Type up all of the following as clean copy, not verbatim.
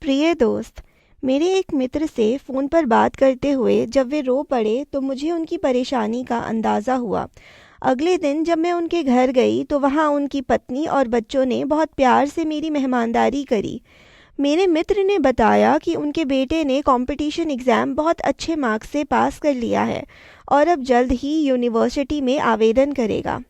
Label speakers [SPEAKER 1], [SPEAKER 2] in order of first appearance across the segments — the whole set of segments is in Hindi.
[SPEAKER 1] प्रिय दोस्त, मेरे एक मित्र से फ़ोन पर बात करते हुए जब वे रो पड़े तो मुझे उनकी परेशानी का अंदाज़ा हुआ। अगले दिन जब मैं उनके घर गई तो वहाँ उनकी पत्नी और बच्चों ने बहुत प्यार से मेरी मेहमानदारी करी। मेरे मित्र ने बताया कि उनके बेटे ने कंपटीशन एग्ज़ाम बहुत अच्छे मार्क्स से पास कर लिया है और अब जल्द ही यूनिवर्सिटी में आवेदन करेगा।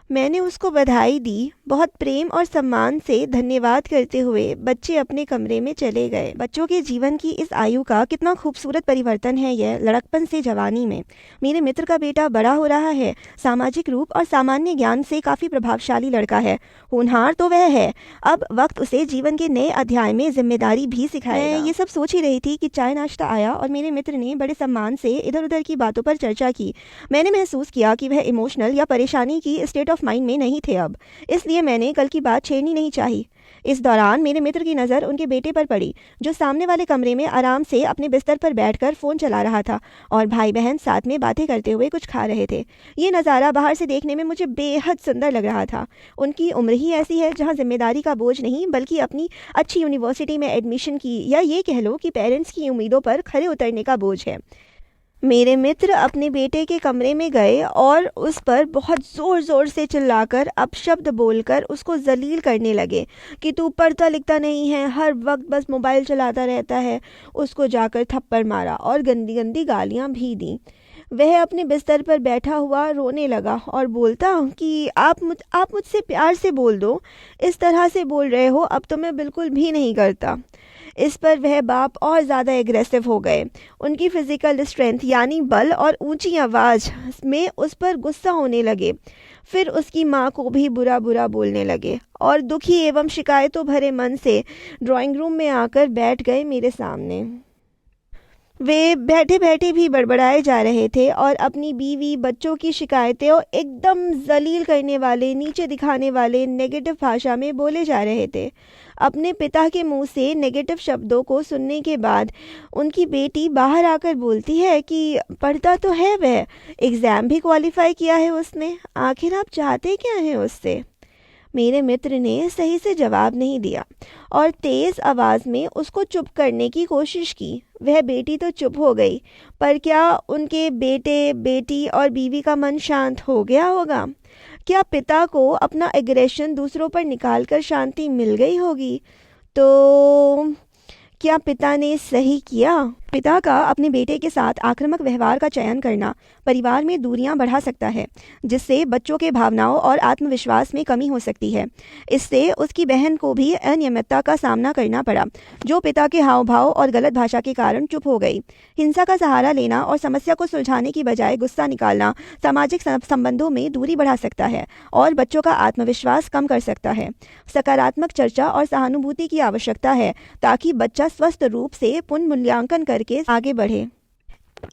[SPEAKER 1] मैंने उसको बधाई दी। बहुत प्रेम और सम्मान से धन्यवाद करते हुए बच्चे अपने कमरे में चले गए। बच्चों के जीवन की इस आयु का कितना खूबसूरत परिवर्तन है यह, लड़कपन से जवानी में। मेरे मित्र का बेटा बड़ा हो रहा है, सामाजिक रूप और सामान्य ज्ञान से काफ़ी प्रभावशाली लड़का है। होनहार तो वह है, अब वक्त उसे जीवन के नए अध्याय में जिम्मेदारी भी सिखाएगा। मैं ये सब सोच ही रही थी कि चाय नाश्ता आया और मेरे मित्र ने बड़े सम्मान से इधर उधर की बातों पर चर्चा की। मैंने महसूस किया कि वह इमोशनल या परेशानी की स्टेट ऑफ माइंड में नहीं थे अब, इसलिए मैंने कल की बात छेड़नी नहीं चाही। इस दौरान मेरे मित्र की नज़र उनके बेटे पर पड़ी, जो सामने वाले कमरे में आराम से अपने बिस्तर पर बैठकर फ़ोन चला रहा था और भाई बहन साथ में बातें करते हुए कुछ खा रहे थे। ये नज़ारा बाहर से देखने में मुझे बेहद सुंदर लग रहा था। उनकी उम्र ही ऐसी है जहाँ जिम्मेदारी का बोझ नहीं, बल्कि अपनी अच्छी यूनिवर्सिटी में एडमिशन की, या ये कह लो कि पेरेंट्स की उम्मीदों पर खरे उतरने का बोझ है। मेरे मित्र अपने बेटे के कमरे में गए और उस पर बहुत ज़ोर ज़ोर से चिल्लाकर अपशब्द बोलकर उसको जलील करने लगे कि तू पढ़ता लिखता नहीं है, हर वक्त बस मोबाइल चलाता रहता है। उसको जाकर थप्पड़ मारा और गंदी गंदी गालियां भी दी। वह अपने बिस्तर पर बैठा हुआ रोने लगा और बोलता कि आप मुझसे प्यार से बोल दो, इस तरह से बोल रहे हो, अब तो मैं बिल्कुल भी नहीं करता। इस पर वह बाप और ज़्यादा एग्रेसिव हो गए। उनकी फिजिकल स्ट्रेंथ यानी बल और ऊंची आवाज़ में उस पर गुस्सा होने लगे। फिर उसकी माँ को भी बुरा बुरा बोलने लगे और दुखी एवं शिकायतों भरे मन से ड्राइंग रूम में आकर बैठ गए मेरे सामने। वे बैठे बैठे भी बड़बड़ाए जा रहे थे और अपनी बीवी बच्चों की शिकायतें और एकदम जलील करने वाले, नीचे दिखाने वाले नेगेटिव भाषा में बोले जा रहे थे। अपने पिता के मुंह से नेगेटिव शब्दों को सुनने के बाद उनकी बेटी बाहर आकर बोलती है कि पढ़ता तो है वह, एग्ज़ाम भी क्वालिफाई किया है उसने, आखिर आप चाहते क्या हैं उससे। मेरे मित्र ने सही से जवाब नहीं दिया और तेज़ आवाज़ में उसको चुप करने की कोशिश की। वह बेटी तो चुप हो गई, पर क्या उनके बेटे, बेटी और बीवी का मन शांत हो गया होगा? क्या पिता को अपना एग्रेशन दूसरों पर निकालकर शांति मिल गई होगी? तो क्या पिता ने सही किया? पिता का अपने बेटे के साथ आक्रामक व्यवहार का चयन करना परिवार में दूरियां बढ़ा सकता है, जिससे बच्चों के भावनाओं और आत्मविश्वास में कमी हो सकती है। इससे उसकी बहन को भी अनियमितता का सामना करना पड़ा, जो पिता के हाव भाव और गलत भाषा के कारण चुप हो गई। हिंसा का सहारा लेना और समस्या को सुलझाने की बजाय गुस्सा निकालना सामाजिक संबंधों में दूरी बढ़ा सकता है और बच्चों का आत्मविश्वास कम कर सकता है। सकारात्मक चर्चा और सहानुभूति की आवश्यकता है ताकि बच्चा स्वस्थ रूप से पुनर्मूल्यांकन करके आगे बढ़े।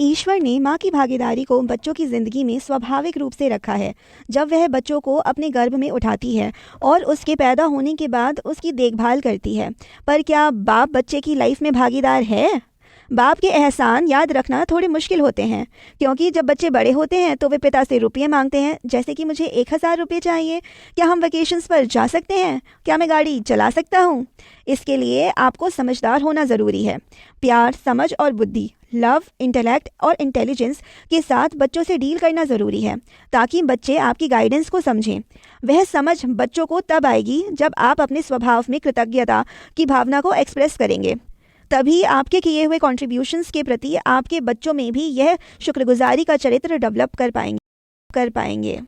[SPEAKER 1] ईश्वर ने माँ की भागीदारी को बच्चों की जिंदगी में स्वाभाविक रूप से रखा है। जब वह बच्चों को अपने गर्भ में उठाती है और उसके पैदा होने के बाद उसकी देखभाल करती है, पर क्या बाप बच्चे की लाइफ में भागीदार है? बाप के एहसान याद रखना थोड़े मुश्किल होते हैं, क्योंकि जब बच्चे बड़े होते हैं तो वे पिता से रुपये मांगते हैं, जैसे कि मुझे 1000 रुपये चाहिए, क्या हम वेकेशंस पर जा सकते हैं, क्या मैं गाड़ी चला सकता हूँ। इसके लिए आपको समझदार होना ज़रूरी है। प्यार, समझ और बुद्धि, लव, इंटेलेक्ट और इंटेलिजेंस के साथ बच्चों से डील करना ज़रूरी है, ताकि बच्चे आपकी गाइडेंस को समझें। वह समझ बच्चों को तब आएगी जब आप अपने स्वभाव में कृतज्ञता की भावना को एक्सप्रेस करेंगे। तभी आपके किए हुए कॉन्ट्रीब्यूशंस के प्रति आपके बच्चों में भी यह शुक्रगुजारी का चरित्र डेवलप कर पाएंगे।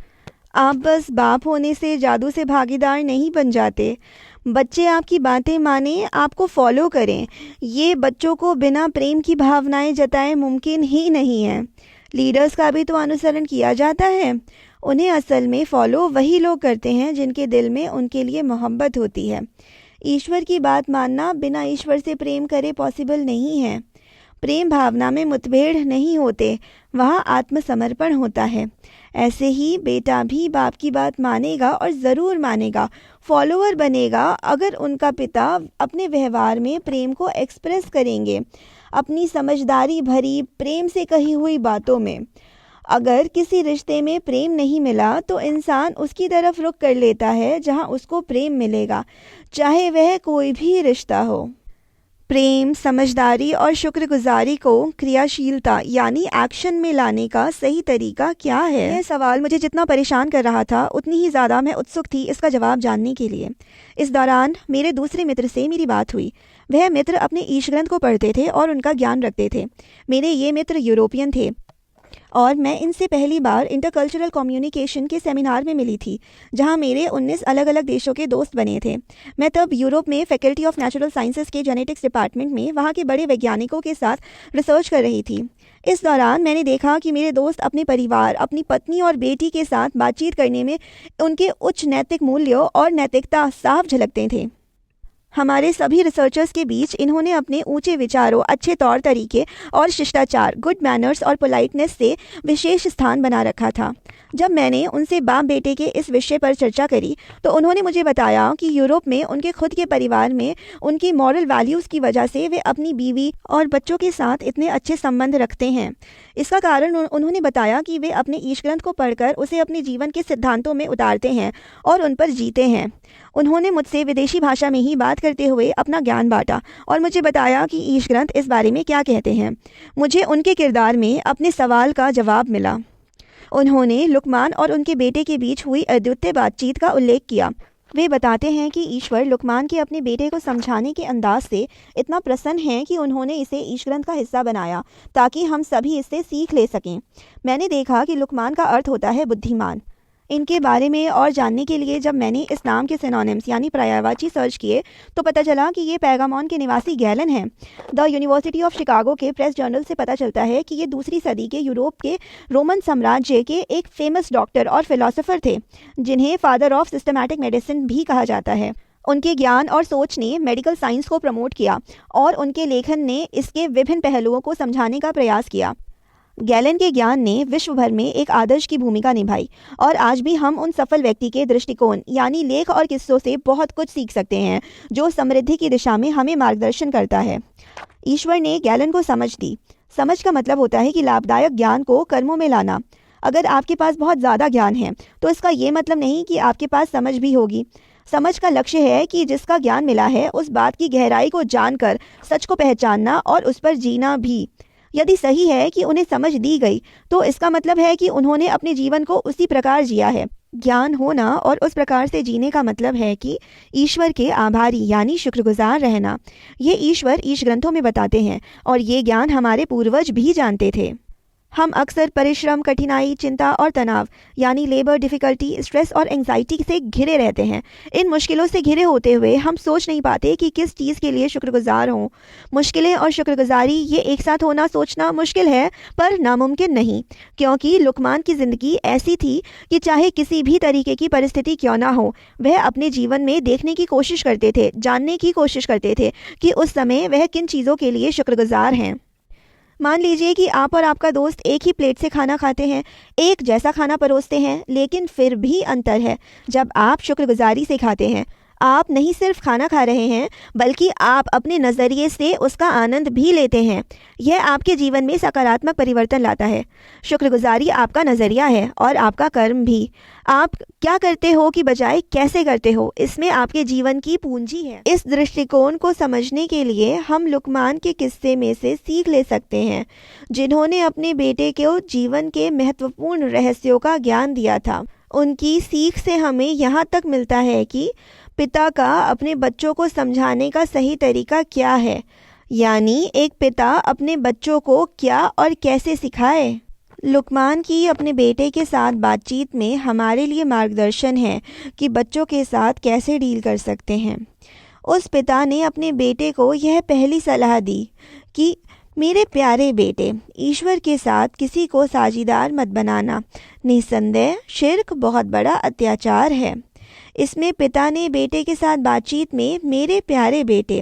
[SPEAKER 1] आप बस बाप होने से जादू से भागीदार नहीं बन जाते। बच्चे आपकी बातें माने, आपको फॉलो करें, ये बच्चों को बिना प्रेम की भावनाएं जताए मुमकिन ही नहीं है। लीडर्स का भी तो अनुसरण किया जाता है। उन्हें असल में फॉलो वही लोग करते हैं जिनके दिल में उनके लिए मोहब्बत होती है। ईश्वर की बात मानना बिना ईश्वर से प्रेम करे पॉसिबल नहीं है। प्रेम भावना में मुठभेड़ नहीं होते, वहाँ आत्मसमर्पण होता है। ऐसे ही बेटा भी बाप की बात मानेगा और ज़रूर मानेगा, फॉलोअर बनेगा, अगर उनका पिता अपने व्यवहार में प्रेम को एक्सप्रेस करेंगे, अपनी समझदारी भरी प्रेम से कही हुई बातों में। अगर किसी रिश्ते में प्रेम नहीं मिला तो इंसान उसकी तरफ रुख कर लेता है जहां उसको प्रेम मिलेगा, चाहे वह कोई भी रिश्ता हो। प्रेम, समझदारी और शुक्रगुजारी को क्रियाशीलता यानी एक्शन में लाने का सही तरीका क्या है? यह सवाल मुझे जितना परेशान कर रहा था उतनी ही ज़्यादा मैं उत्सुक थी इसका जवाब जानने के लिए। इस दौरान मेरे दूसरे मित्र से मेरी बात हुई। वह मित्र अपने ईश ग्रंथ को पढ़ते थे और उनका ज्ञान रखते थे। मेरे ये मित्र यूरोपियन थे और मैं इनसे पहली बार इंटरकल्चरल कम्युनिकेशन के सेमिनार में मिली थी, जहां मेरे 19 अलग अलग देशों के दोस्त बने थे। मैं तब यूरोप में फैकल्टी ऑफ नेचुरल साइंसेज के जेनेटिक्स डिपार्टमेंट में वहां के बड़े वैज्ञानिकों के साथ रिसर्च कर रही थी। इस दौरान मैंने देखा कि मेरे दोस्त अपने परिवार, अपनी पत्नी और बेटी के साथ बातचीत करने में उनके उच्च नैतिक मूल्यों और नैतिकता साफ झलकते थे। हमारे सभी रिसर्चर्स के बीच इन्होंने अपने ऊंचे विचारों, अच्छे तौर तरीके और शिष्टाचार, गुड मैनर्स और पोलाइटनेस से विशेष स्थान बना रखा था। जब मैंने उनसे बाप बेटे के इस विषय पर चर्चा करी तो उन्होंने मुझे बताया कि यूरोप में उनके खुद के परिवार में उनकी मॉरल वैल्यूज़ की वजह से वे अपनी बीवी और बच्चों के साथ इतने अच्छे संबंध रखते हैं। इसका कारण उन्होंने बताया कि वे अपने ईश ग्रंथ को पढ़कर उसे अपने जीवन के सिद्धांतों में उतारते हैं और उन पर जीते हैं। उन्होंने मुझसे विदेशी भाषा में ही बात करते हुए अपना ज्ञान बांटा और मुझे बताया कि ईश ग्रंथ इस बारे में क्या कहते हैं। मुझे उनके किरदार में अपने सवाल का जवाब मिला। उन्होंने लुकमान और उनके बेटे के बीच हुई अद्वितीय बातचीत का उल्लेख किया। वे बताते हैं कि ईश्वर लुकमान के अपने बेटे को समझाने के अंदाज से इतना प्रसन्न हैं कि उन्होंने इसे ईश ग्रंथ का हिस्सा बनाया ताकि हम सभी इससे सीख ले सकें। मैंने देखा कि लुकमान का अर्थ होता है बुद्धिमान। इनके बारे में और जानने के लिए जब मैंने इस नाम के सिनोनिम्स यानी पर्यायवाची सर्च किए तो पता चला कि ये पैगामोन के निवासी गैलन हैं। द यूनिवर्सिटी ऑफ शिकागो के प्रेस जर्नल से पता चलता है कि ये दूसरी सदी के यूरोप के रोमन साम्राज्य के एक फेमस डॉक्टर और फिलोसोफर थे, जिन्हें फादर ऑफ सिस्टमैटिक मेडिसिन भी कहा जाता है। उनके ज्ञान और सोच ने मेडिकल साइंस को प्रमोट किया और उनके लेखन ने इसके विभिन्न पहलुओं को समझाने का प्रयास किया। गैलन के ज्ञान ने विश्व भर में एक आदर्श की भूमिका निभाई और आज भी हम उन सफल व्यक्ति के दृष्टिकोण यानी लेख और किस्सों से बहुत कुछ सीख सकते हैं जो समृद्धि की दिशा में हमें मार्गदर्शन करता है। ईश्वर ने गैलन को समझ दी। समझ का मतलब होता है कि लाभदायक ज्ञान को कर्मों में लाना। अगर आपके पास बहुत ज़्यादा ज्ञान है तो इसका ये मतलब नहीं कि आपके पास समझ भी होगी। समझ का लक्ष्य है कि जिसका ज्ञान मिला है उस बात की गहराई को जानकर सच को पहचानना और उस पर जीना भी। यदि सही है कि उन्हें समझ दी गई तो इसका मतलब है कि उन्होंने अपने जीवन को उसी प्रकार जिया है। ज्ञान होना और उस प्रकार से जीने का मतलब है कि ईश्वर के आभारी यानी शुक्रगुजार रहना। ये ईश्वर ईश ग्रंथों में बताते हैं और ये ज्ञान हमारे पूर्वज भी जानते थे। हम अक्सर परिश्रम, कठिनाई, चिंता और तनाव यानी लेबर, डिफ़िकल्टी, स्ट्रेस और एंग्जाइटी से घिरे रहते हैं। इन मुश्किलों से घिरे होते हुए हम सोच नहीं पाते कि किस चीज़ के लिए शुक्रगुजार हों। मुश्किलें और शुक्रगुजारी ये एक साथ होना सोचना मुश्किल है पर नामुमकिन नहीं, क्योंकि लुकमान की ज़िंदगी ऐसी थी कि चाहे किसी भी तरीके की परिस्थिति क्यों ना हो, वह अपने जीवन में देखने की कोशिश करते थे, जानने की कोशिश करते थे कि उस समय वह किन चीज़ों के लिए शुक्रगुजार हैं। मान लीजिए कि आप और आपका दोस्त एक ही प्लेट से खाना खाते हैं, एक जैसा खाना परोसते हैं, लेकिन फिर भी अंतर है। जब आप शुक्रगुजारी से खाते हैं, आप नहीं सिर्फ खाना खा रहे हैं बल्कि आप अपने नज़रिए से उसका आनंद भी लेते हैं। यह आपके जीवन में सकारात्मक परिवर्तन लाता है। शुक्रगुजारी आपका नज़रिया है और आपका कर्म भी। आप क्या करते हो कि बजाय कैसे करते हो, इसमें आपके जीवन की पूंजी है। इस दृष्टिकोण को समझने के लिए हम लुकमान के किस्से में से सीख ले सकते हैं, जिन्होंने अपने बेटे को जीवन के महत्वपूर्ण रहस्यों का ज्ञान दिया था। उनकी सीख से हमें यहाँ तक मिलता है कि पिता का अपने बच्चों को समझाने का सही तरीका क्या है, यानी एक पिता अपने बच्चों को क्या और कैसे सिखाए। लुकमान की अपने बेटे के साथ बातचीत में हमारे लिए मार्गदर्शन है कि बच्चों के साथ कैसे डील कर सकते हैं। उस पिता ने अपने बेटे को यह पहली सलाह दी कि मेरे प्यारे बेटे, ईश्वर के साथ किसी को साझीदार मत बनाना। निस्संदेह शिर्क बहुत बड़ा अत्याचार है। इसमें पिता ने बेटे के साथ बातचीत में मेरे प्यारे बेटे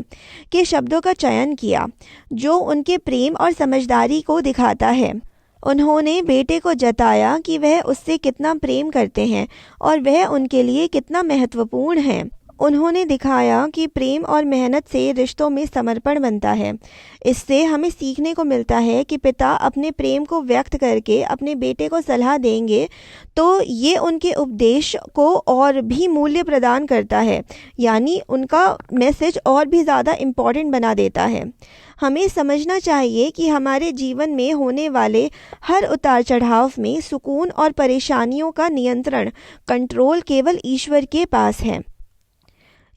[SPEAKER 1] के शब्दों का चयन किया, जो उनके प्रेम और समझदारी को दिखाता है। उन्होंने बेटे को जताया कि वह उससे कितना प्रेम करते हैं और वह उनके लिए कितना महत्वपूर्ण है। उन्होंने दिखाया कि प्रेम और मेहनत से रिश्तों में समर्पण बनता है। इससे हमें सीखने को मिलता है कि पिता अपने प्रेम को व्यक्त करके अपने बेटे को सलाह देंगे तो ये उनके उपदेश को और भी मूल्य प्रदान करता है, यानी उनका मैसेज और भी ज़्यादा इम्पॉर्टेंट बना देता है। हमें समझना चाहिए कि हमारे जीवन में होने वाले हर उतार चढ़ाव में सुकून और परेशानियों का नियंत्रण, कंट्रोल केवल ईश्वर के पास है।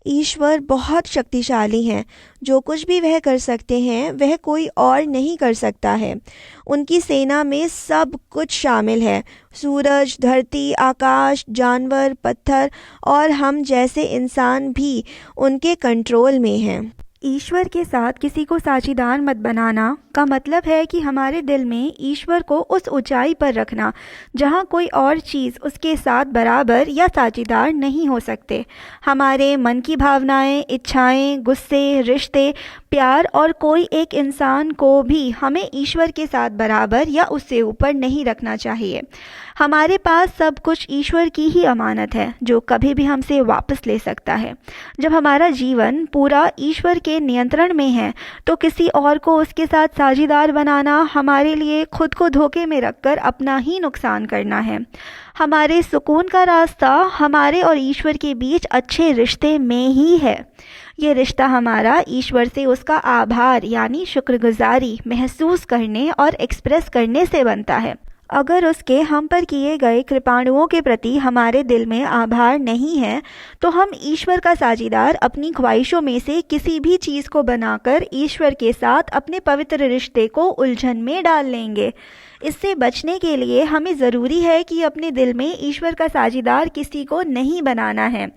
[SPEAKER 1] ईश्वर बहुत शक्तिशाली हैं। जो कुछ भी वह कर सकते हैं वह कोई और नहीं कर सकता है। उनकी सेना में सब कुछ शामिल है। सूरज, धरती, आकाश, जानवर, पत्थर और हम जैसे इंसान भी उनके कंट्रोल में हैं।
[SPEAKER 2] ईश्वर के साथ किसी को साझीदार मत बनाना का मतलब है कि हमारे दिल में ईश्वर को उस ऊंचाई पर रखना जहां कोई और चीज़ उसके साथ बराबर या साझीदार नहीं हो सकते। हमारे मन की भावनाएं, इच्छाएं, गुस्से, रिश्ते, प्यार और कोई एक इंसान को भी हमें ईश्वर के साथ बराबर या उससे ऊपर नहीं रखना चाहिए। हमारे पास सब कुछ ईश्वर की ही अमानत है जो कभी भी हमसे वापस ले सकता है। जब हमारा जीवन पूरा ईश्वर के नियंत्रण में है तो किसी और को उसके साथ साझीदार बनाना हमारे लिए खुद को धोखे में रखकर अपना ही नुकसान करना है। हमारे सुकून का रास्ता हमारे और ईश्वर के बीच अच्छे रिश्ते में ही है। ये रिश्ता हमारा ईश्वर से उसका आभार यानी शुक्रगुजारी महसूस करने और एक्सप्रेस करने से बनता है। अगर उसके हम पर किए गए कृपाणुओं के प्रति हमारे दिल में आभार नहीं है तो हम ईश्वर का साझीदार अपनी ख्वाहिशों में से किसी भी चीज़ को बनाकर ईश्वर के साथ अपने पवित्र रिश्ते को उलझन में डाल लेंगे। इससे बचने के लिए हमें ज़रूरी है कि अपने दिल में ईश्वर का साझीदार किसी को नहीं बनाना है।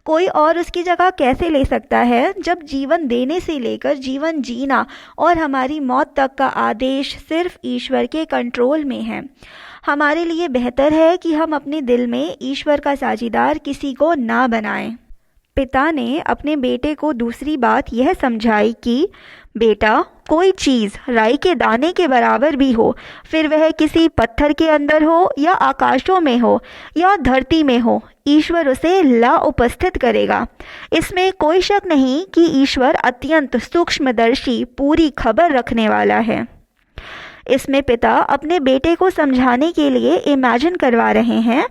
[SPEAKER 2] कोई और उसकी जगह कैसे ले सकता है जब जीवन देने से लेकर जीवन जीना और हमारी मौत तक का आदेश सिर्फ ईश्वर के कंट्रोल में है। हमारे लिए बेहतर है कि हम अपने दिल में ईश्वर का साझीदार किसी को ना बनाएं। पिता ने अपने बेटे को दूसरी बात यह समझाई कि बेटा, कोई चीज़ राई के दाने के बराबर भी हो, फिर वह किसी पत्थर के अंदर हो या आकाशों में हो या धरती में हो, ईश्वर उसे ला उपस्थित करेगा। इसमें कोई शक नहीं कि ईश्वर अत्यंत सूक्ष्मदर्शी, पूरी खबर रखने वाला है। इसमें पिता अपने बेटे को समझाने के लिए इमेजिन करवा रहे हैं।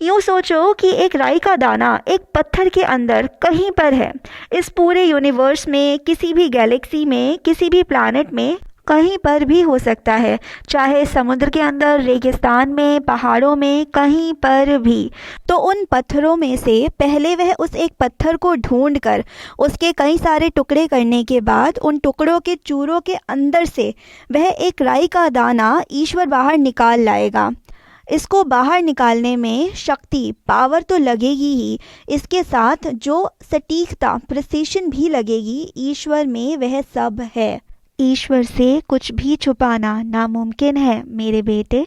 [SPEAKER 2] यूँ सोचो कि एक राई का दाना एक पत्थर के अंदर कहीं पर है। इस पूरे यूनिवर्स में, किसी भी गैलेक्सी में, किसी भी प्लैनेट में, कहीं पर भी हो सकता है, चाहे समुद्र के अंदर, रेगिस्तान में, पहाड़ों में, कहीं पर भी। तो उन पत्थरों में से पहले वह उस एक पत्थर को ढूंढकर उसके कई सारे टुकड़े करने के बाद उन टुकड़ों के चूरों के अंदर से वह एक राई का दाना ईश्वर बाहर निकाल लाएगा। इसको बाहर निकालने में शक्ति, पावर तो लगेगी ही, इसके साथ जो सटीकता, प्रिसिशन भी लगेगी। ईश्वर में वह सब है। ईश्वर से कुछ भी छुपाना नामुमकिन है मेरे बेटे।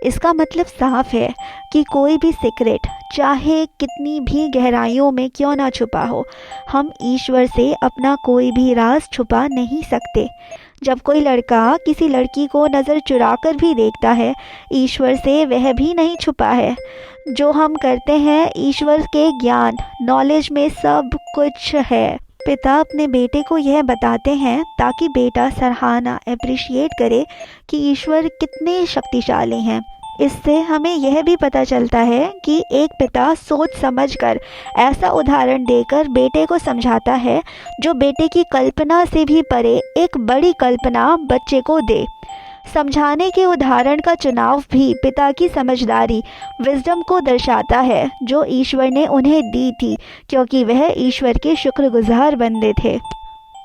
[SPEAKER 2] इसका मतलब साफ है कि कोई भी सीक्रेट चाहे कितनी भी गहराइयों में क्यों ना छुपा हो, हम ईश्वर से अपना कोई भी राज छुपा नहीं सकते। जब कोई लड़का किसी लड़की को नज़र चुराकर भी देखता है, ईश्वर से वह भी नहीं छुपा है। जो हम करते हैं ईश्वर के ज्ञान, नॉलेज में सब कुछ है। पिता अपने बेटे को यह बताते हैं ताकि बेटा सराहना, अप्रिशिएट करे कि ईश्वर कितने शक्तिशाली हैं। इससे हमें यह भी पता चलता है कि एक पिता सोच समझकर ऐसा उदाहरण देकर बेटे को समझाता है जो बेटे की कल्पना से भी परे एक बड़ी कल्पना बच्चे को दे। समझाने के उदाहरण का चुनाव भी पिता की समझदारी, विजडम को दर्शाता है जो ईश्वर ने उन्हें दी थी, क्योंकि वह ईश्वर के शुक्रगुजार बंदे थे।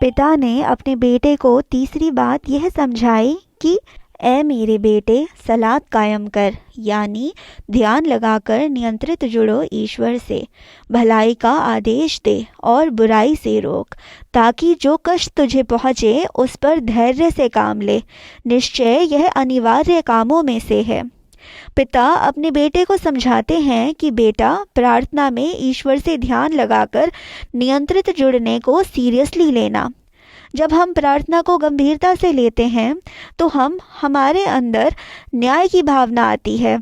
[SPEAKER 2] पिता ने अपने बेटे को तीसरी बात यह समझाई कि ऐ मेरे बेटे, सलात कायम कर, यानी ध्यान लगाकर नियंत्रित जुड़ो ईश्वर से, भलाई का आदेश दे और बुराई से रोक, ताकि जो कष्ट तुझे पहुँचे उस पर धैर्य से काम ले। निश्चय यह अनिवार्य कामों में से है। पिता अपने बेटे को समझाते हैं कि बेटा, प्रार्थना में ईश्वर से ध्यान लगाकर नियंत्रित जुड़ने को सीरियसली लेना। जब हम प्रार्थना को गंभीरता से लेते हैं तो हमारे अंदर न्याय की भावना आती है।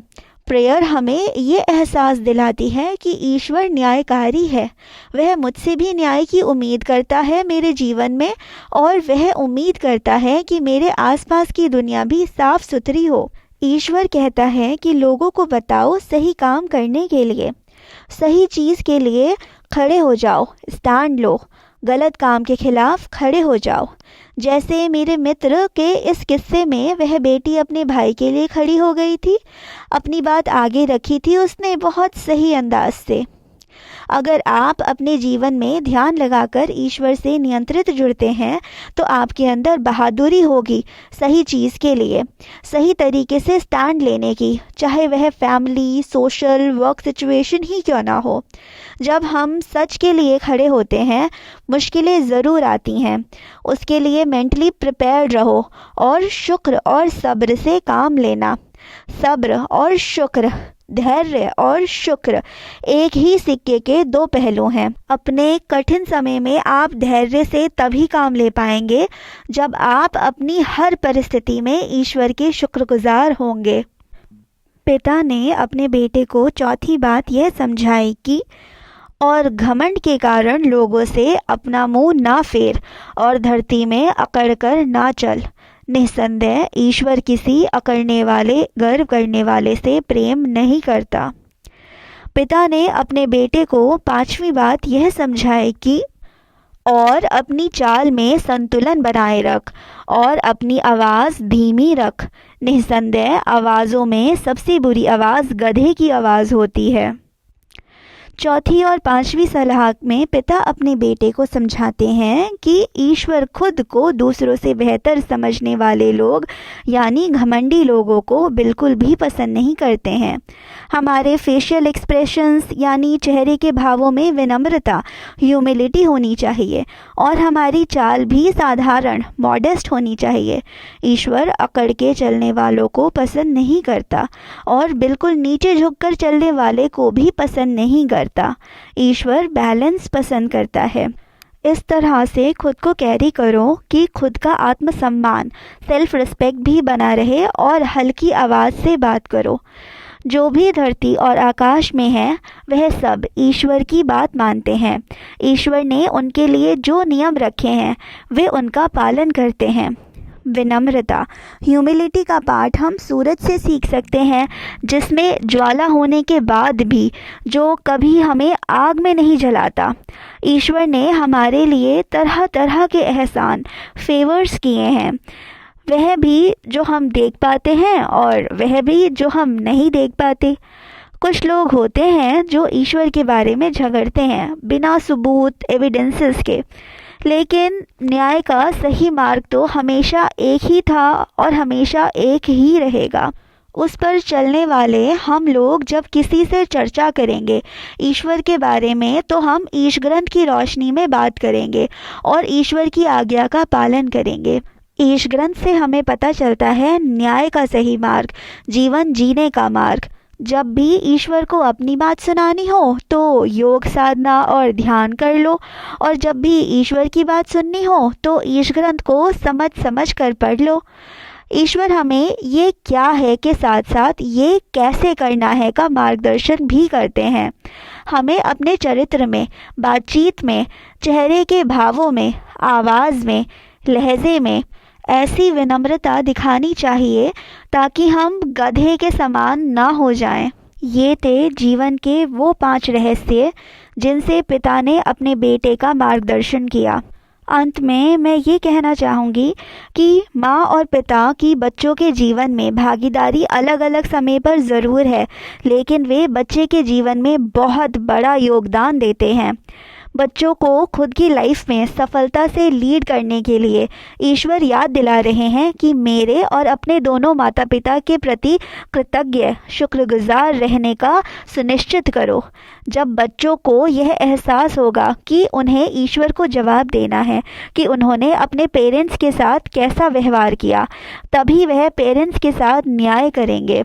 [SPEAKER 1] प्रेयर हमें ये एहसास दिलाती है कि ईश्वर न्यायकारी है। वह मुझसे भी न्याय की उम्मीद करता है मेरे जीवन में, और वह उम्मीद करता है कि मेरे आसपास की दुनिया भी साफ सुथरी हो। ईश्वर कहता है कि लोगों को बताओ सही काम करने के लिए, सही चीज़ के लिए खड़े हो जाओ, स्टैंड लो, गलत काम के खिलाफ खड़े हो जाओ। जैसे मेरे मित्र के इस किस्से में वह बेटी अपने भाई के लिए खड़ी हो गई थी, अपनी बात आगे रखी थी उसने बहुत सही अंदाज से। अगर आप अपने जीवन में ध्यान लगाकर ईश्वर से नियंत्रित जुड़ते हैं तो आपके अंदर बहादुरी होगी सही चीज़ के लिए, सही तरीके से स्टैंड लेने की, चाहे वह फैमिली, सोशल, वर्क सिचुएशन ही क्यों ना हो। जब हम सच के लिए खड़े होते हैं मुश्किलें ज़रूर आती हैं, उसके लिए मेंटली प्रिपेयर्ड रहो और शुक्र और सब्र से काम लेना। सब्र और शुक्र, धैर्य और शुक्र एक ही सिक्के के दो पहलू हैं। अपने कठिन समय में आप धैर्य से तभी काम ले पाएंगे जब आप अपनी हर परिस्थिति में ईश्वर के शुक्रगुजार होंगे। पिता ने अपने बेटे को चौथी बात यह समझाई कि और घमंड के कारण लोगों से अपना मुंह ना फेर और धरती में अकड़ कर ना चल। निस्संदेह ईश्वर किसी अकड़ने वाले, गर्व करने वाले से प्रेम नहीं करता। पिता ने अपने बेटे को पांचवी बात यह समझाई कि और अपनी चाल में संतुलन बनाए रख और अपनी आवाज़ धीमी रख। निस्संदेह आवाज़ों में सबसे बुरी आवाज़ गधे की आवाज़ होती है। चौथी और पांचवी सलाह में पिता अपने बेटे को समझाते हैं कि ईश्वर खुद को दूसरों से बेहतर समझने वाले लोग यानी घमंडी लोगों को बिल्कुल भी पसंद नहीं करते हैं। हमारे फेशियल एक्सप्रेशंस यानी चेहरे के भावों में विनम्रता, ह्यूमिलिटी होनी चाहिए और हमारी चाल भी साधारण, मॉडेस्ट होनी चाहिए। ईश्वर अकड़ के चलने वालों को पसंद नहीं करता और बिल्कुल नीचे झुककर चलने वाले को भी पसंद नहीं करता। ईश्वर बैलेंस पसंद करता है। इस तरह से खुद को कैरी करो कि खुद का आत्मसम्मान, सेल्फ रिस्पेक्ट भी बना रहे और हल्की आवाज़ से बात करो। जो भी धरती और आकाश में है वह सब ईश्वर की बात मानते हैं। ईश्वर ने उनके लिए जो नियम रखे हैं वे उनका पालन करते हैं। विनम्रता, ह्यूमिलिटी का पाठ हम सूरज से सीख सकते हैं, जिसमें ज्वाला होने के बाद भी जो कभी हमें आग में नहीं जलाता। ईश्वर ने हमारे लिए तरह तरह के एहसान, फेवर्स किए हैं, वह भी जो हम देख पाते हैं और वह भी जो हम नहीं देख पाते। कुछ लोग होते हैं जो ईश्वर के बारे में झगड़ते हैं बिना सबूत, एविडेंसेस के, लेकिन न्याय का सही मार्ग तो हमेशा एक ही था और हमेशा एक ही रहेगा। उस पर चलने वाले हम लोग जब किसी से चर्चा करेंगे ईश्वर के बारे में तो हम ईश ग्रंथ की रोशनी में बात करेंगे और ईश्वर की आज्ञा का पालन करेंगे। ईश ग्रंथ से हमें पता चलता है न्याय का सही मार्ग, जीवन जीने का मार्ग। जब भी ईश्वर को अपनी बात सुनानी हो तो योग साधना और ध्यान कर लो, और जब भी ईश्वर की बात सुननी हो तो ईश ग्रंथ को समझ समझ कर पढ़ लो। ईश्वर हमें ये क्या है के साथ साथ ये कैसे करना है का मार्गदर्शन भी करते हैं। हमें अपने चरित्र में, बातचीत में, चेहरे के भावों में, आवाज़ में, लहजे में ऐसी विनम्रता दिखानी चाहिए ताकि हम गधे के समान ना हो जाएं। ये थे जीवन के वो 5 रहस्य जिनसे पिता ने अपने बेटे का मार्गदर्शन किया। अंत में मैं ये कहना चाहूँगी कि माँ और पिता की बच्चों के जीवन में भागीदारी अलग अलग समय पर ज़रूर है, लेकिन वे बच्चे के जीवन में बहुत बड़ा योगदान देते हैं। बच्चों को खुद की लाइफ में सफलता से लीड करने के लिए ईश्वर याद दिला रहे हैं कि मेरे और अपने दोनों माता पिता के प्रति कृतज्ञ, शुक्रगुजार रहने का सुनिश्चित करो। जब बच्चों को यह एहसास होगा कि उन्हें ईश्वर को जवाब देना है कि उन्होंने अपने पेरेंट्स के साथ कैसा व्यवहार किया, तभी वह पेरेंट्स के साथ न्याय करेंगे।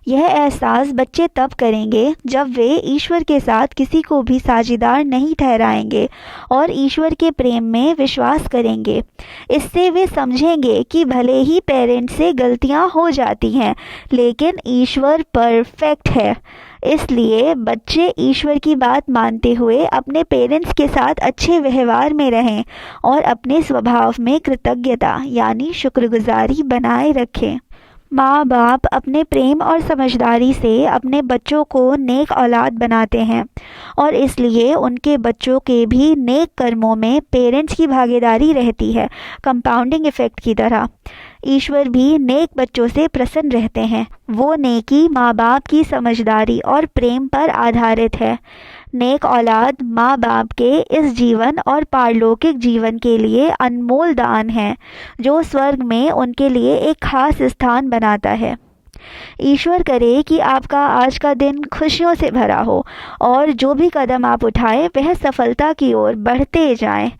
[SPEAKER 2] यह एहसास बच्चे तब करेंगे जब वे ईश्वर के साथ किसी को भी साझीदार नहीं ठहराएंगे और ईश्वर के प्रेम में विश्वास करेंगे। इससे वे समझेंगे कि भले ही पेरेंट्स से गलतियां हो जाती हैं, लेकिन ईश्वर परफेक्ट है। इसलिए बच्चे ईश्वर की बात मानते हुए अपने पेरेंट्स के साथ अच्छे व्यवहार में रहें और अपने स्वभाव में कृतज्ञता यानी शुक्रगुजारी बनाए रखें। माँ बाप अपने प्रेम और समझदारी से अपने बच्चों को नेक औलाद बनाते हैं और इसलिए उनके बच्चों के भी नेक कर्मों में पेरेंट्स की भागीदारी रहती है, कंपाउंडिंग इफ़ेक्ट की तरह। ईश्वर भी नेक बच्चों से प्रसन्न रहते हैं। वो नेकी माँ बाप की समझदारी और प्रेम पर आधारित है। नेक औलाद माँ बाप के इस जीवन और पारलौकिक जीवन के लिए अनमोल दान है, जो स्वर्ग में उनके लिए एक खास स्थान बनाता है। ईश्वर करे कि आपका आज का दिन खुशियों से भरा हो और जो भी कदम आप उठाएं वह सफलता की ओर बढ़ते जाएं।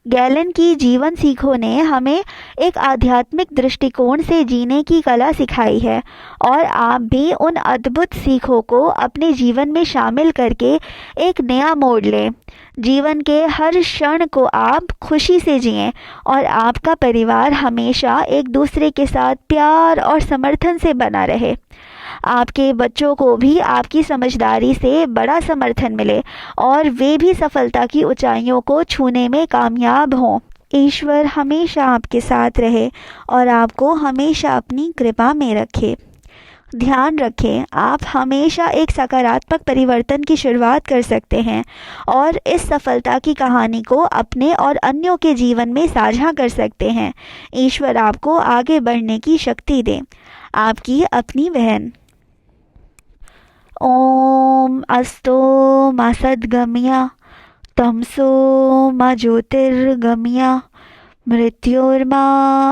[SPEAKER 2] गैलन की जीवन सीखों ने हमें एक आध्यात्मिक दृष्टिकोण से जीने की कला सिखाई है और आप भी उन अद्भुत सीखों को अपने जीवन में शामिल करके एक नया मोड़ लें। जीवन के हर क्षण को आप खुशी से जिएं और आपका परिवार हमेशा एक दूसरे के साथ प्यार और समर्थन से बना रहे। आपके बच्चों को भी आपकी समझदारी से बड़ा समर्थन मिले और वे भी सफलता की ऊंचाइयों को छूने में कामयाब हों। ईश्वर हमेशा आपके साथ रहे और आपको हमेशा अपनी कृपा में रखे। ध्यान रखें, आप हमेशा एक सकारात्मक परिवर्तन की शुरुआत कर सकते हैं और इस सफलता की कहानी को अपने और अन्यों के जीवन में साझा कर सकते हैं। ईश्वर आपको आगे बढ़ने की शक्ति दे। आपकी अपनी बहन। ओम अस्तो मा सद्गमया तमसो मा ज्योतिर्गमया मृत्योर्मा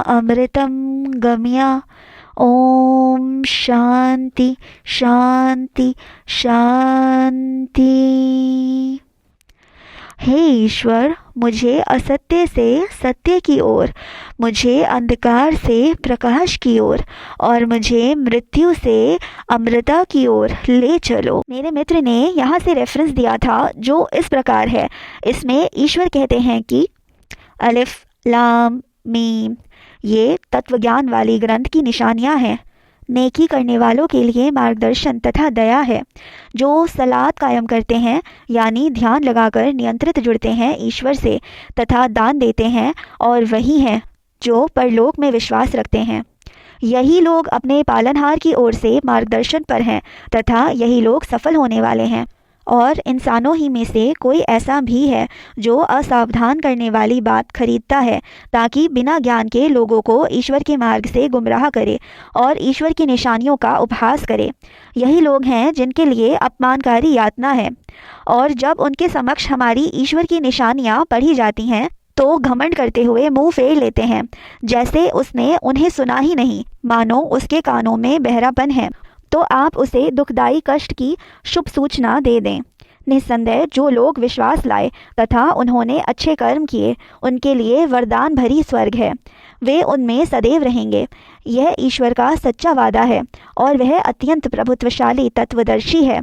[SPEAKER 2] अमृतम गमया। ओम शांति शांति शांति। हे ईश्वर, मुझे असत्य से सत्य की ओर, मुझे अंधकार से प्रकाश की ओर और मुझे मृत्यु से अमृता की ओर ले चलो। मेरे मित्र ने यहाँ से रेफरेंस दिया था जो इस प्रकार है। इसमें ईश्वर कहते हैं कि अलिफ लाम मीम, ये तत्वज्ञान वाली ग्रंथ की निशानियाँ हैं। नेकी करने वालों के लिए मार्गदर्शन तथा दया है, जो सलात कायम करते हैं यानी ध्यान लगाकर नियंत्रित जुड़ते हैं ईश्वर से तथा दान देते हैं, और वही हैं जो परलोक में विश्वास रखते हैं। यही लोग अपने पालनहार की ओर से मार्गदर्शन पर हैं तथा यही लोग सफल होने वाले हैं। और इंसानों ही में से कोई ऐसा भी है जो असावधान करने वाली बात खरीदता है ताकि बिना ज्ञान के लोगों को ईश्वर के मार्ग से गुमराह करे और ईश्वर की निशानियों का उपहास करे। यही लोग हैं जिनके लिए अपमानकारी यातना है, और जब उनके समक्ष हमारी ईश्वर की निशानियाँ पढ़ी जाती हैं तो घमंड करते हुए मुंह फेर लेते हैं, जैसे उसने उन्हें सुना ही नहीं, मानो उसके कानों में बहरापन है। तो आप उसे दुखदाई कष्ट की शुभ सूचना दे दें। निस्संदेह जो लोग विश्वास लाए तथा उन्होंने अच्छे कर्म किए, उनके लिए वरदान भरी स्वर्ग है। वे उनमें सदैव रहेंगे। यह ईश्वर का सच्चा वादा है और वह अत्यंत प्रभुत्वशाली तत्वदर्शी है।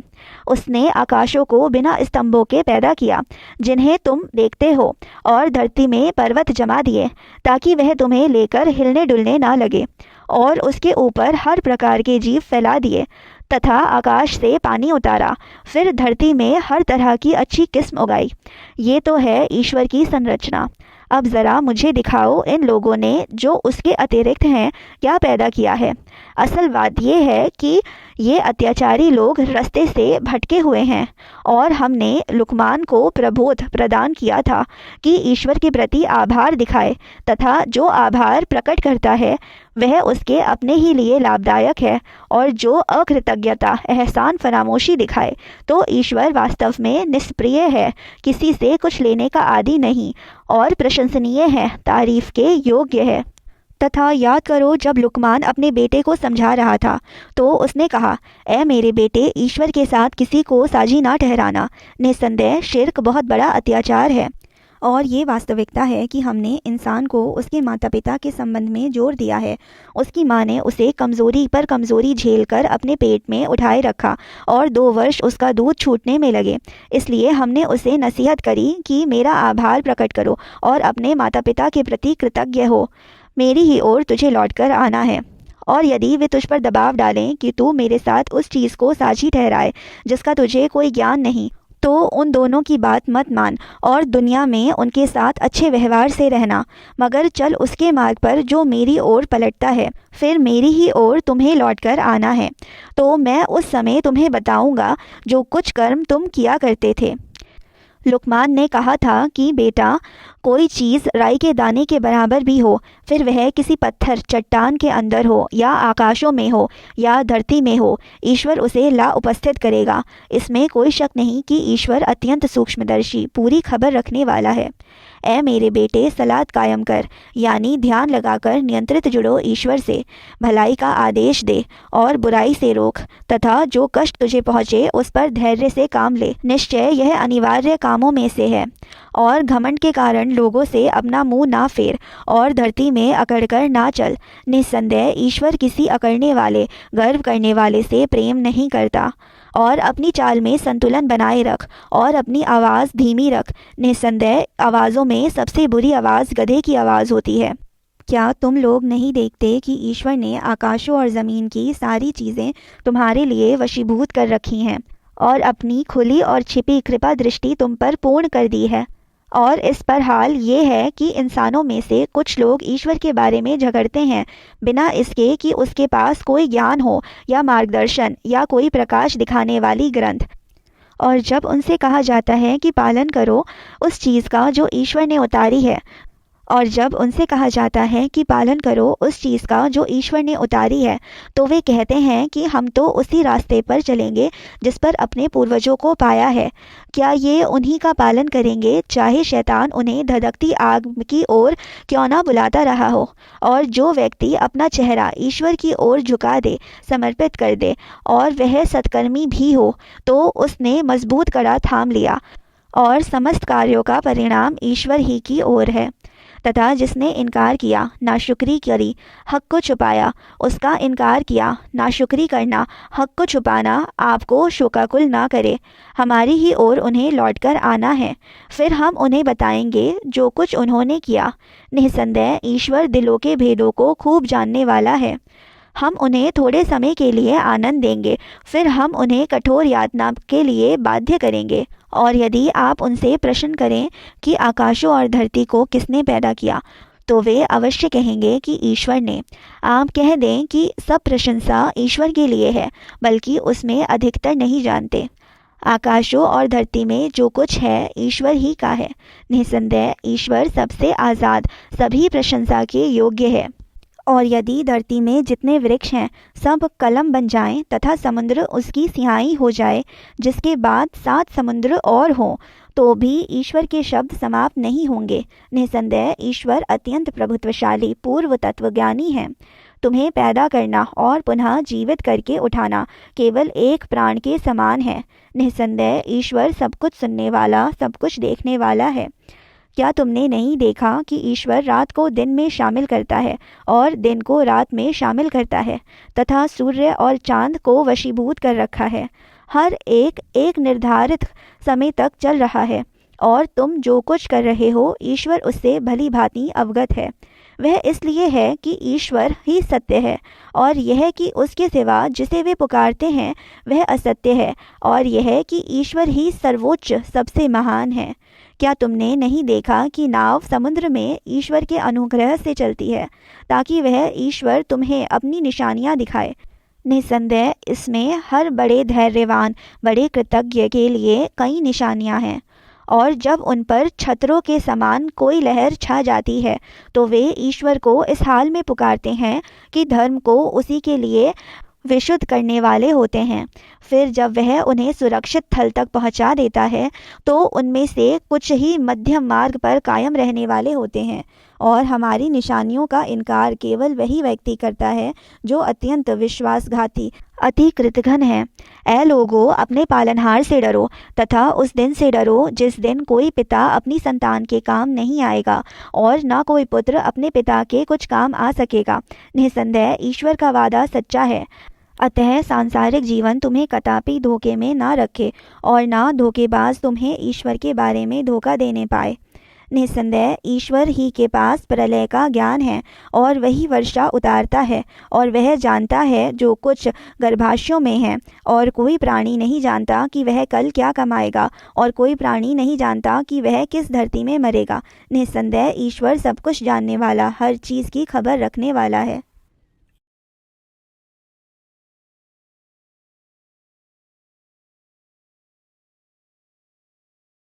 [SPEAKER 2] उसने आकाशों को बिना स्तंभों के पैदा किया, जिन्हें तुम देखते हो, और धरती में पर्वत जमा दिए ताकि वह तुम्हें लेकर हिलने डुलने ना लगे, और उसके ऊपर हर प्रकार के जीव फैला दिए तथा आकाश से पानी उतारा, फिर धरती में हर तरह की अच्छी किस्म उगाई। ये तो है ईश्वर की संरचना। अब ज़रा मुझे दिखाओ इन लोगों ने जो उसके अतिरिक्त हैं क्या पैदा किया है। असल बात यह है कि ये अत्याचारी लोग रास्ते से भटके हुए हैं, और हमने लुकमान को प्रबोध प्रदान किया था कि ईश्वर के प्रति आभार दिखाए, तथा जो आभार प्रकट करता है वह उसके अपने ही लिए लाभदायक है, और जो अकृतज्ञता एहसान फरामोशी दिखाए तो ईश्वर वास्तव में निष्प्रिय है, किसी से कुछ लेने का आदी नहीं और प्रशंसनीय है, तारीफ के योग्य है। तथा याद करो, जब लुकमान अपने बेटे को समझा रहा था तो उसने कहा, ए मेरे बेटे, ईश्वर के साथ किसी को साझी ना ठहराना। निस्संदेह शिर्क बहुत बड़ा अत्याचार है। और ये वास्तविकता है कि हमने इंसान को उसके माता पिता के संबंध में जोर दिया है। उसकी माँ ने उसे कमज़ोरी पर कमज़ोरी झेलकर अपने पेट में उठाए रखा और 2 वर्ष उसका दूध छूटने में लगे। इसलिए हमने उसे नसीहत करी कि मेरा आभार प्रकट करो और अपने माता पिता के प्रति कृतज्ञ हो। मेरी ही ओर तुझे लौटकर आना है। और यदि वे तुझ पर दबाव डालें कि तू मेरे साथ उस चीज़ को साझी ठहराए जिसका तुझे कोई ज्ञान नहीं, तो उन दोनों की बात मत मान और दुनिया में उनके साथ अच्छे व्यवहार से रहना, मगर चल उसके मार्ग पर जो मेरी ओर पलटता है। फिर मेरी ही ओर तुम्हें लौटकर आना है, तो मैं उस समय तुम्हें बताऊंगा जो कुछ कर्म तुम किया करते थे। लुकमान ने कहा था कि बेटा, कोई चीज़ राई के दाने के बराबर भी हो, फिर वह किसी पत्थर चट्टान के अंदर हो या आकाशों में हो या धरती में हो, ईश्वर उसे ला उपस्थित करेगा। इसमें कोई शक नहीं कि ईश्वर अत्यंत सूक्ष्मदर्शी, पूरी खबर रखने वाला है। ए मेरे बेटे, सलात कायम कर, यानी ध्यान लगाकर नियंत्रित जुड़ो ईश्वर से। भलाई का आदेश दे और बुराई से रोक, तथा जो कष्ट तुझे पहुँचे उस पर धैर्य से काम ले। निश्चय यह अनिवार्य कामों में से है। और घमंड के कारण लोगों से अपना मुंह ना फेर और धरती में अकड़कर ना चल। निस्संदेह ईश्वर किसी अकड़ने वाले, गर्व करने वाले से प्रेम नहीं करता। और अपनी चाल में संतुलन बनाए रख और अपनी आवाज़ धीमी रख। निस्संदेह आवाज़ों में सबसे बुरी आवाज़ गधे की आवाज़ होती है। क्या तुम लोग नहीं देखते कि ईश्वर ने आकाशों और ज़मीन की सारी चीज़ें तुम्हारे लिए वशीभूत कर रखी हैं और अपनी खुली और छिपी कृपा दृष्टि तुम पर पूर्ण कर दी है? और इस पर हाल ये है कि इंसानों में से कुछ लोग ईश्वर के बारे में झगड़ते हैं बिना इसके कि उसके पास कोई ज्ञान हो या मार्गदर्शन या कोई प्रकाश दिखाने वाली ग्रंथ। और जब उनसे कहा जाता है कि पालन करो उस चीज़ का जो ईश्वर ने उतारी है, तो वे कहते हैं कि हम तो उसी रास्ते पर चलेंगे जिस पर अपने पूर्वजों को पाया है। क्या ये उन्हीं का पालन करेंगे, चाहे शैतान उन्हें धधकती आग की ओर क्यों ना बुलाता रहा हो? और जो व्यक्ति अपना चेहरा ईश्वर की ओर झुका दे, समर्पित कर दे, और वह सत्कर्मी भी हो, तो उसने मजबूत कड़ा थाम लिया और समस्त कार्यों का परिणाम ईश्वर ही की ओर है। तथा जिसने इनकार किया, नाशुक्री करी, हक को छुपाया, उसका इनकार किया, नाशुक्री करना, हक को छुपाना आपको शोकाकुल ना करे। हमारी ही ओर उन्हें लौटकर आना है, फिर हम उन्हें बताएंगे जो कुछ उन्होंने किया। निस्संदेह ईश्वर दिलों के भेदों को खूब जानने वाला है। हम उन्हें थोड़े समय के लिए आनंद देंगे, फिर हम उन्हें कठोर यातना के लिए बाध्य करेंगे। और यदि आप उनसे प्रश्न करें कि आकाशों और धरती को किसने पैदा किया, तो वे अवश्य कहेंगे कि ईश्वर ने। आप कह दें कि सब प्रशंसा ईश्वर के लिए है, बल्कि उसमें अधिकतर नहीं जानते। आकाशों और धरती में जो कुछ है ईश्वर ही का है। निस्संदेह ईश्वर सबसे आज़ाद, सभी प्रशंसा के योग्य है। और यदि धरती में जितने वृक्ष हैं सब कलम बन जाएं तथा समुद्र उसकी सिहाई हो जाए, जिसके बाद 7 समुद्र और हों, तो भी ईश्वर के शब्द समाप्त नहीं होंगे। निस्संदेह ईश्वर अत्यंत प्रभुत्वशाली, पूर्व तत्वज्ञानी है। तुम्हें पैदा करना और पुनः जीवित करके उठाना केवल एक प्राण के समान है। निस्संदेह ईश्वर सब कुछ सुनने वाला, सब कुछ देखने वाला है। क्या तुमने नहीं देखा कि ईश्वर रात को दिन में शामिल करता है और दिन को रात में शामिल करता है, तथा सूर्य और चांद को वशीभूत कर रखा है? हर एक एक निर्धारित समय तक चल रहा है, और तुम जो कुछ कर रहे हो ईश्वर उससे भली भांति अवगत है। वह इसलिए है कि ईश्वर ही सत्य है, और यह कि उसके सिवा जिसे वे पुकारते हैं वह असत्य है, और यह कि ईश्वर ही सर्वोच्च, सबसे महान है। क्या तुमने नहीं देखा कि नाव समुद्र में ईश्वर के अनुग्रह से चलती है, ताकि वह ईश्वर तुम्हें अपनी निशानियां दिखाए? निस्संदेह इसमें हर बड़े धैर्यवान, बड़े कृतज्ञ के लिए कई निशानियां हैं, और जब उन पर छतरों के समान कोई लहर छा जाती है, तो वे ईश्वर को इस हाल में पुकारते हैं कि धर्म को उसी के लिए विशुद्ध करने वाले होते हैं। फिर जब वह उन्हें सुरक्षित थल तक पहुंचा देता है, तो उनमें से कुछ ही मध्यम मार्ग पर कायम रहने वाले होते हैं, और हमारी निशानियों का इनकार केवल वही व्यक्ति करता है जो अत्यंत विश्वासघाती अति कृतघ्न है। ऐ लोगों, अपने पालनहार से डरो तथा उस दिन से डरो जिस दिन कोई पिता अपनी संतान के काम नहीं आएगा और न कोई पुत्र अपने पिता के कुछ काम आ सकेगा। निसंदेह ईश्वर का वादा सच्चा है। अतः सांसारिक जीवन तुम्हें कदापि धोखे में न रखे और न धोखेबाज तुम्हें ईश्वर के बारे में धोखा देने पाए। निसंदेह ईश्वर ही के पास प्रलय का ज्ञान है और वही वर्षा उतारता है और वह जानता है जो कुछ गर्भाशयों में है, और कोई प्राणी नहीं जानता कि वह कल क्या कमाएगा और कोई प्राणी नहीं जानता कि वह किस धरती में मरेगा। निसंदेह ईश्वर सब कुछ जानने वाला, हर चीज़ की खबर रखने वाला है।